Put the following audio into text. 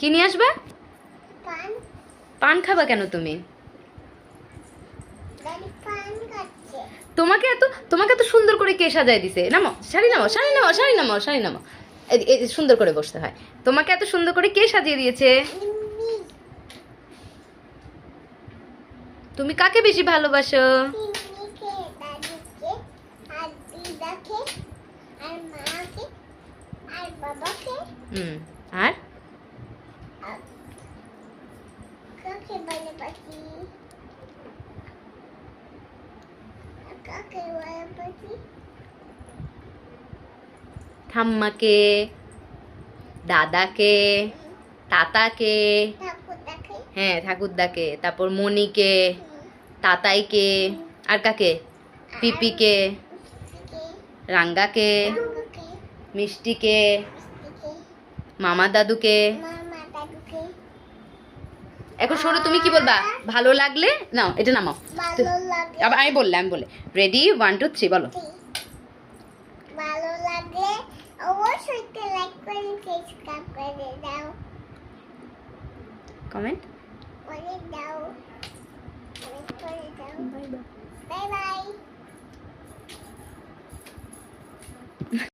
কি নিয়ে আসবে? পান। পান খাবা কেন তুমি? দাদি পান খাচ্ছে। তোমাকে এত সুন্দর করে কে সাজায় দিছে? নামো, শাড়ি নামো, শাড়ি নামো, শাড়ি নামো, শাড়ি নামো। এই সুন্দর করে বসতে হয়। তোমাকে এত সুন্দর করে কে সাজিয়ে দিয়েছে? মিমি। তুমি কাকে বেশি ভালোবাসো? মিমিকে, দাদিকে, আর দিদাকে, আর মাকে, আর বাবাকে, হুম। আর আর কাকে ভালোবাসি? আর কাকে ভালোবাসি? ঠাম্মাকে, দাদাকে, তাতাকে, ঠাকুরদাকে, হ্যাঁ ঠাকুরদাকে, তারপর মনিকে, তাতাইকে, আর কাকে? পিপিকে, মিষ্টিকে, রাঙ্গাকে, রঙ্গকে, মিষ্টিকে, মিষ্টিকে, মামা দাদুকে। মামা দাদুকে। এখন শোনো, তুমি কি বলবা? ভালো লাগলে নাও, এটা নামাও। ভালো লাগে। আবার আমি বললে রেডি 1 2 3 বলো। ভালো লাগলে অবশ্যই লাইক করে সাবস্ক্রাইব করে দাও। কমেন্ট করে দাও। করে দাও। Bye bye. Bye bye.